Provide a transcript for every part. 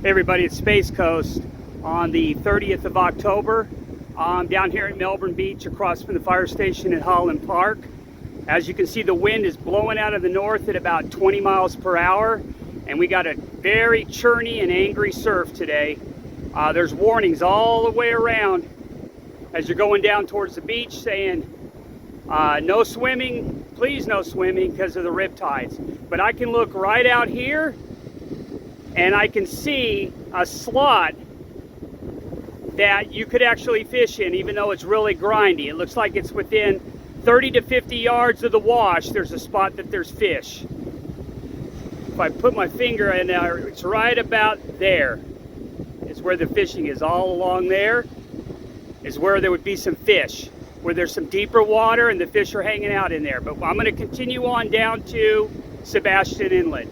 Hey everybody, it's Space Coast on the 30th of October. I'm down here at Melbourne Beach across from the fire station at Holland Park. As you can see, the wind is blowing out of the north at about 20 miles per hour, and we got a very churny and angry surf today. There's warnings all the way around as you're going down towards the beach saying no swimming, please no swimming because of the riptides. But I can look right out here and I can see a slot that you could actually fish in, even though it's really grindy. It looks like it's within 30 to 50 yards of the wash. There's a spot that there's fish. If I put my finger in there, it's right about there. It's where the fishing is. All along there is where there would be some fish, where there's some deeper water and the fish are hanging out in there. But I'm going to continue on down to Sebastián Inlet.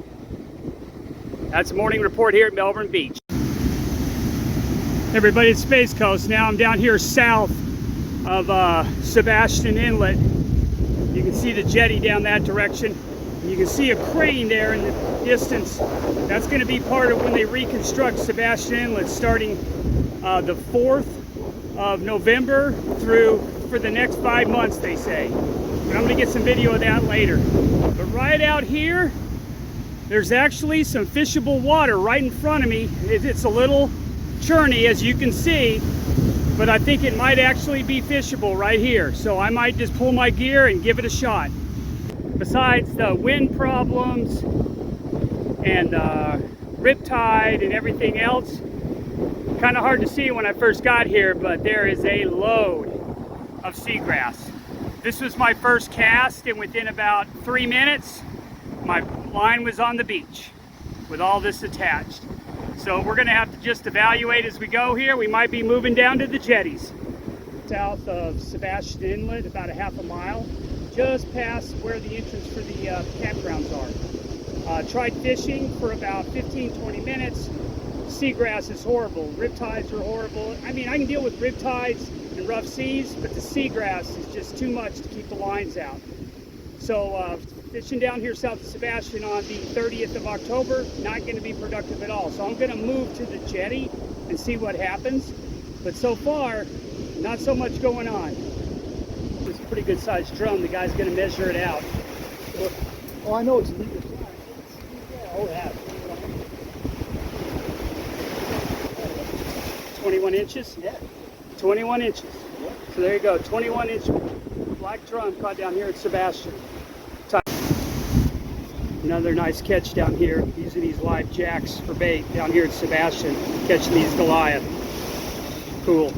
That's the morning report here at Melbourne Beach. Everybody, it's Space Coast. Now I'm down here south of Sebastián Inlet. You can see the jetty down that direction. And you can see a crane there in the distance. That's going to be part of when they reconstruct Sebastián Inlet starting the 4th of November for the next 5 months, they say. But I'm going to get some video of that later. But right out here, there's actually some fishable water right in front of me. It's a little churny, as you can see, but I think it might actually be fishable right here. So I might just pull my gear and give it a shot. Besides the wind problems and riptide and everything else, kind of hard to see when I first got here, but there is a load of seagrass. This was my first cast, and within about 3 minutes, my line was on the beach with all this attached. So we're going to have to just evaluate as we go here. We might be moving down to the jetties. South of Sebastián Inlet, about a half a mile, just past where the entrance for the campgrounds are. Tried fishing for about 15-20 minutes. Seagrass is horrible. Riptides are horrible. I mean, I can deal with riptides and rough seas, but the seagrass is just too much to keep the lines out. So fishing down here south of Sebastián on the 30th of October, not going to be productive at all. So I'm going to move to the jetty and see what happens. But so far, not so much going on. It's a pretty good sized drum. The guy's going to measure it out. Oh, I know it's legal. Oh, yeah. 21 inches? Yeah. 21 inches. Yeah. So there you go, 21 inch black drum caught down here at Sebastián. Another nice catch down here, using these live jacks for bait down here at Sebastián, catching these Goliath. Cool.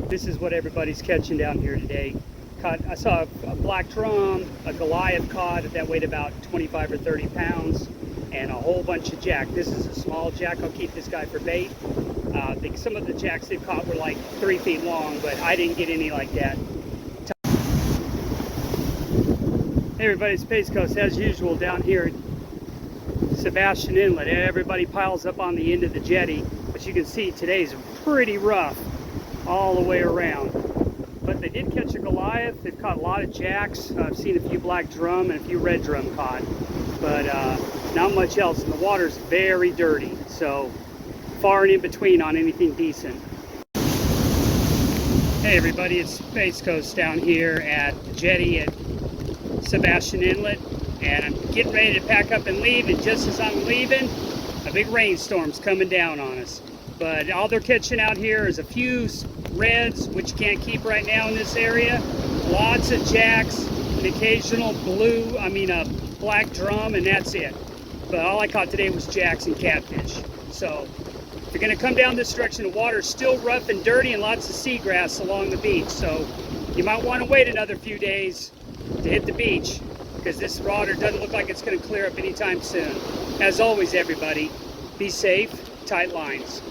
This is what everybody's catching down here today. I saw a black drum, a Goliath cod that weighed about 25 or 30 pounds, and a whole bunch of jack. This is a small jack. I'll keep this guy for bait. I think some of the jacks they've caught were like 3 feet long, but I didn't get any like that. Hey everybody, Space Coast as usual down here at Sebastián Inlet. Everybody piles up on the end of the jetty, but you can see today's pretty rough all the way around. But they did catch a Goliath. They've caught a lot of jacks. I've seen a few black drum and a few red drum caught, but not much else. And the water's very dirty, so far and in between on anything decent. Hey everybody, it's Space Coast down here at the jetty at Sebastián Inlet, and I'm getting ready to pack up and leave, and just as I'm leaving, a big rainstorm's coming down on us. But all they're catching out here is a few reds, which you can't keep right now in this area, lots of jacks, an occasional black drum, and that's it. But all I caught today was jacks and catfish. So if you're going to come down this direction, the water's still rough and dirty and lots of seagrass along the beach. So you might want to wait another few days to hit the beach, because this water doesn't look like it's going to clear up anytime soon. As always, everybody, be safe, tight lines.